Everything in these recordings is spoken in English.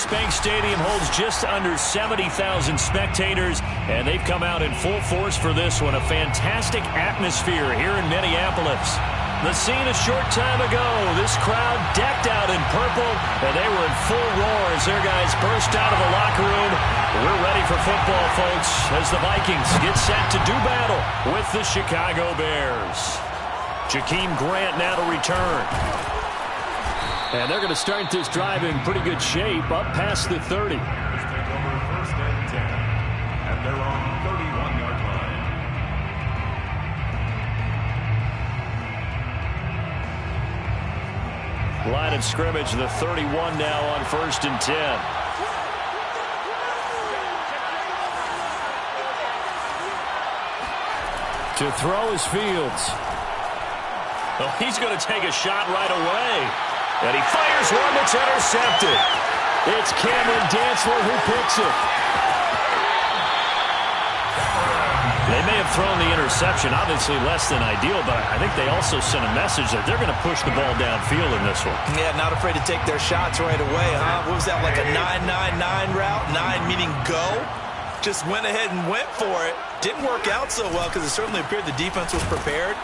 Chase Bank Stadium holds just under 70,000 spectators, and they've come out in full force for this one. A fantastic atmosphere here in Minneapolis. The scene a short time ago, this crowd decked out in purple, and they were in full roar as their guys burst out of the locker room. We're ready for football, folks, as the Vikings get set to do battle with the Chicago Bears. Jakeem Grant now to return. And they're going to start this drive in pretty good shape, up past the 30. First and 10, and they're on 31-yard line. Line of scrimmage, the 31 now on 1st and 10. To throw is Fields. Oh, he's going to take a shot right away. And he fires one that's intercepted. It's Cameron Dantzler who picks it. They may have thrown the interception, obviously less than ideal, but I think they also sent a message that they're going to push the ball downfield in this one. Yeah, not afraid to take their shots right away, huh? What was that, like a 9-9-9 route? 9 meaning go? Just went ahead and went for it. Didn't work out so well because it certainly appeared the defense was prepared.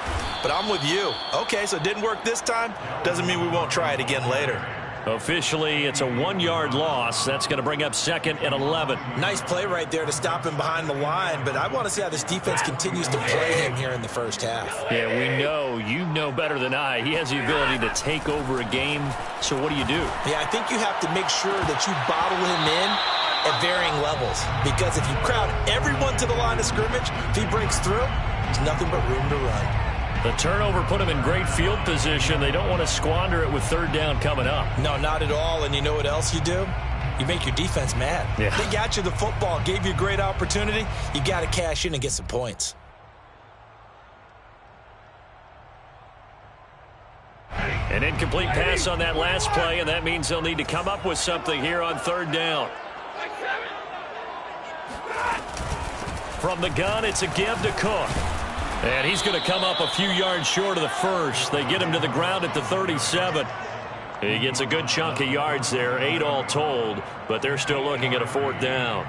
But I'm with you. Okay, so it didn't work this time. Doesn't mean we won't try it again later. Officially, it's a 1-yard loss. That's going to bring up 2nd and 11. Nice play right there to stop him behind the line, but I want to see how this defense continues to play him here in the first half. Yeah, we know. You know better than I. He has the ability to take over a game. So what do you do? Yeah, I think you have to make sure that you bottle him in at varying levels, because if you crowd everyone to the line of scrimmage, if he breaks through, there's nothing but room to run. The turnover put him in great field position. They don't want to squander it with 3rd down coming up. No, not at all. And you know what else you do? You make your defense mad. Yeah. They got you the football, gave you a great opportunity. You got to cash in and get some points. An incomplete pass on that last play, and that means they'll need to come up with something here on 3rd down. From the gun, it's a give to Cook. And he's going to come up a few yards short of the first. They get him to the ground at the 37. He gets a good chunk of yards there, 8 all told, but they're still looking at a 4th down.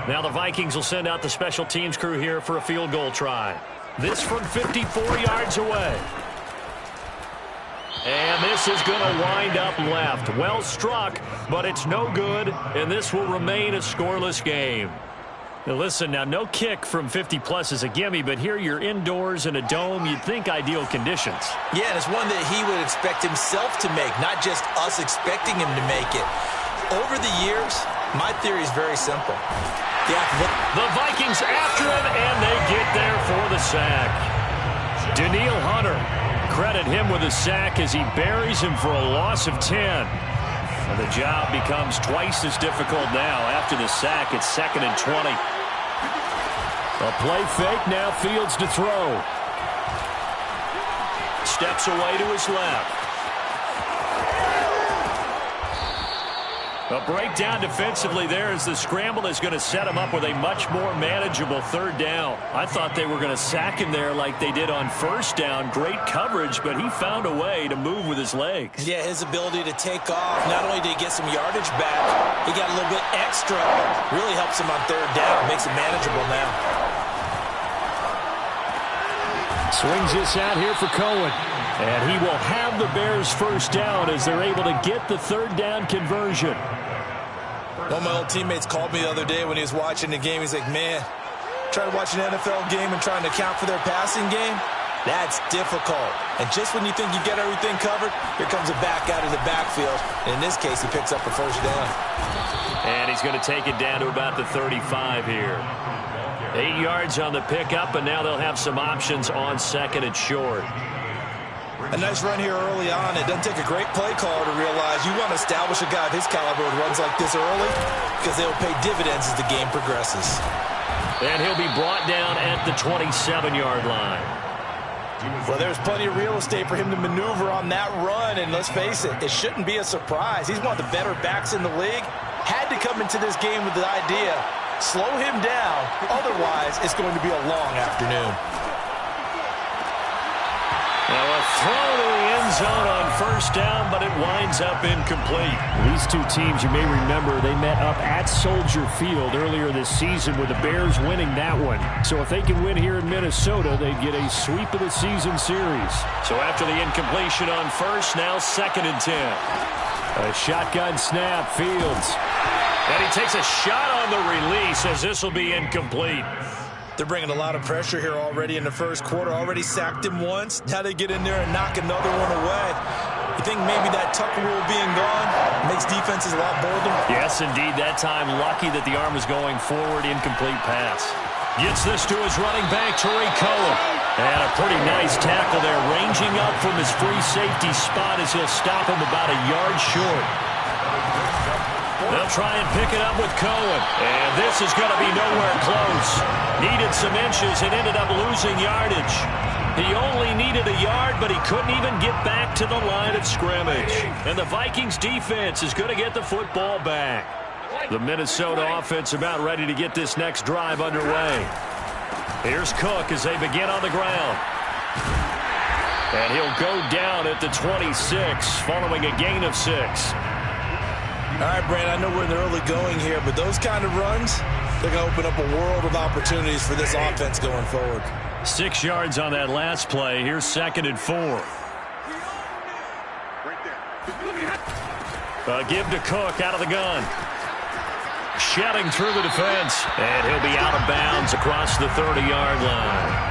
Now the Vikings will send out the special teams crew here for a field goal try. This from 54 yards away. And this is going to wind up left. Well struck, but it's no good, and this will remain a scoreless game. Now listen, now no kick from 50-plus is a gimme, but here you're indoors in a dome. You'd think ideal conditions. Yeah, and it's one that he would expect himself to make, not just us expecting him to make it. Over the years, my theory is very simple. The Vikings after him, and they get there for the sack. Danielle Hunter, credit him with a sack as he buries him for a loss of 10. And the job becomes twice as difficult now. After the sack, it's 2nd and 20. A play fake, now Fields to throw. Steps away to his left. A breakdown defensively there as the scramble is going to set him up with a much more manageable 3rd down. I thought they were going to sack him there like they did on 1st down. Great coverage, but he found a way to move with his legs. Yeah, his ability to take off, not only did he get some yardage back, he got a little bit extra. Really helps him on 3rd down, makes it manageable now. Swings this out here for Cohen. And he will have the Bears' 1st down as they're able to get the 3rd down conversion. One of my old teammates called me the other day when he was watching the game. He's like, man, trying to watch an NFL game and trying to account for their passing game, that's difficult. And just when you think you get everything covered, here comes a back out of the backfield. And in this case, he picks up a 1st down. And he's going to take it down to about the 35 here. 8 yards on the pickup, and now they'll have some options on 2nd and short. A nice run here early on. It doesn't take a great play caller to realize you want to establish a guy of his caliber with runs like this early because they will pay dividends as the game progresses. And he'll be brought down at the 27-yard line. Well, there's plenty of real estate for him to maneuver on that run, and let's face it, it shouldn't be a surprise. He's one of the better backs in the league. Had to come into this game with the idea, slow him down, otherwise it's going to be a long afternoon. Now a throw to the end end zone on first down, but it winds up incomplete. These two teams, you may remember, they met up at Soldier Field earlier this season with the Bears winning that one. So if they can win here in Minnesota, they'd get a sweep of the season series. So after the incompletion on first, now 2nd and 10. A shotgun snap, Fields. And he takes a shot on the release as this will be incomplete. They're bringing a lot of pressure here already in the first quarter. Already sacked him once. Now they get in there and knock another one away. You think maybe that tuck rule being gone makes defenses a lot bolder? Yes, indeed. That time, lucky that the arm was going forward. Incomplete pass. Gets this to his running back, Tariq Cohen. And a pretty nice tackle there, ranging up from his free safety spot as he'll stop him about a yard short. They'll try and pick it up with Cohen. And this is going to be nowhere close. Needed some inches and ended up losing yardage. He only needed a yard, but he couldn't even get back to the line of scrimmage. And the Vikings defense is going to get the football back. The Minnesota offense about ready to get this next drive underway. Here's Cook as they begin on the ground. And he'll go down at the 26 following a gain of 6. All right, Brandon, I know we're in the early going here, but those kind of runs, they're going to open up a world of opportunities for this offense going forward. 6 yards on that last play. Here's 2nd and 4. Give to Cook out of the gun. Shedding through the defense. And he'll be out of bounds across the 30-yard line.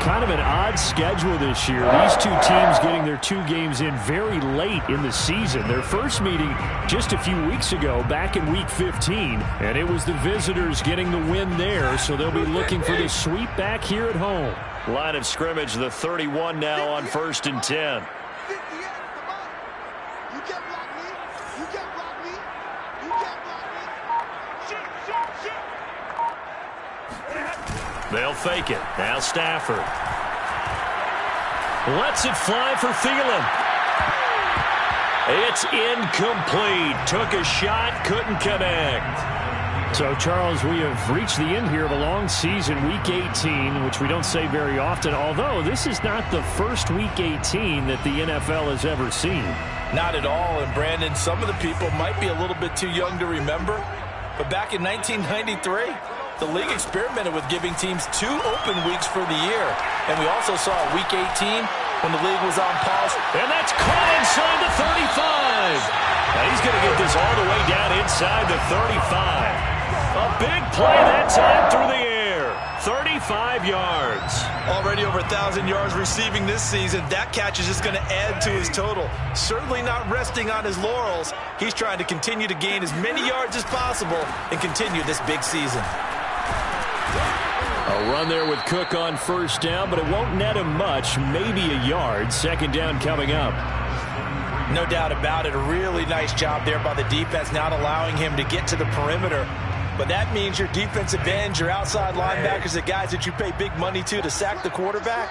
Kind of an odd schedule this year. These two teams getting their 2 games in very late in the season. Their first meeting just a few weeks ago, back in Week 15, and it was the visitors getting the win there, so they'll be looking for the sweep back here at home. Line of scrimmage, the 31 now on 1st and 10. They'll fake it. Now Stafford. Lets it fly for Thielen. It's incomplete. Took a shot, couldn't connect. So, Charles, we have reached the end here of a long season, Week 18, which we don't say very often, although this is not the first Week 18 that the NFL has ever seen. Not at all, and Brandon, some of the people might be a little bit too young to remember, but back in 1993, the league experimented with giving teams 2 open weeks for the year. And we also saw Week 18 when the league was on pause. And that's caught inside the 35. Now he's going to get this all the way down inside the 35. A big play that time through the air. 35 yards. Already over 1,000 yards receiving this season. That catch is just going to add to his total. Certainly not resting on his laurels. He's trying to continue to gain as many yards as possible and continue this big season. A run there with Cook on first down, but it won't net him much, maybe a yard. 2nd down coming up. No doubt about it. A really nice job there by the defense, not allowing him to get to the perimeter. But that means your defensive ends, your outside linebackers, the guys that you pay big money to sack the quarterback,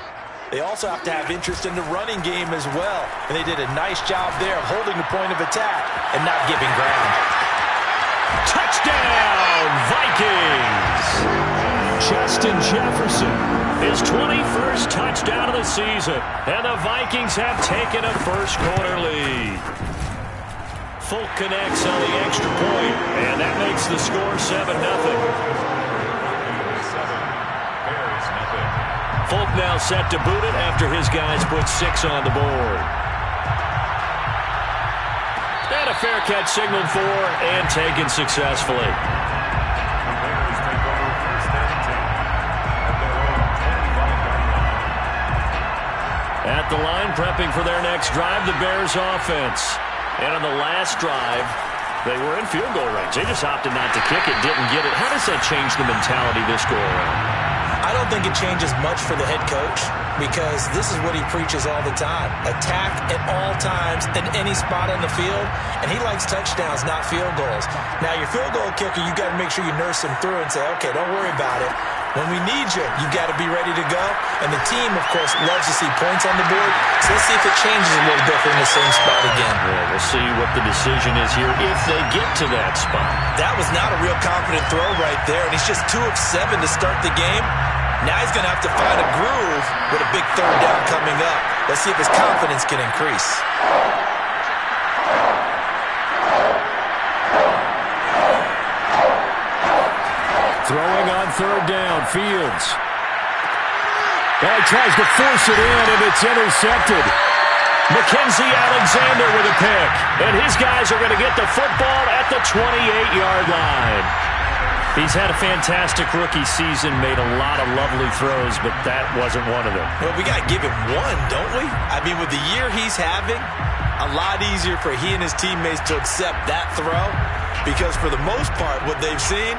they also have to have interest in the running game as well. And they did a nice job there of holding the point of attack and not giving ground. Touchdown, Vikings! Justin Jefferson. His 21st touchdown of the season. And the Vikings have taken a first quarter lead. Folk connects on the extra point, and that makes the score 7-0. Folk now set to boot it after his guys put 6 on the board. And a fair catch signaled for and taken successfully. At the line, prepping for their next drive, the Bears offense. And on the last drive, they were in field goal range. They just opted not to kick it, didn't get it. How does that change the mentality this go around? I don't think it changes much for the head coach because this is what he preaches all the time. Attack at all times in any spot on the field, and he likes touchdowns, not field goals. Now, your field goal kicker, you got to make sure you nurse him through and say, okay, don't worry about it. When we need you, you got to be ready to go. And the team, of course, loves to see points on the board. So let's see if it changes a little bit in the same spot again. Yeah, we'll see what the decision is here if they get to that spot. That was not a real confident throw right there, and he's just 2 of 7 to start the game. Now he's going to have to find a groove with a big 3rd down coming up. Let's see if his confidence can increase. Throwing on third down, Fields. And he tries to force it in, and it's intercepted. Mackenzie Alexander with a pick. And his guys are going to get the football at the 28-yard line. He's had a fantastic rookie season, made a lot of lovely throws, but that wasn't one of them. Well, we got to give him one, don't we? I mean, with the year he's having, a lot easier for he and his teammates to accept that throw because for the most part, what they've seen,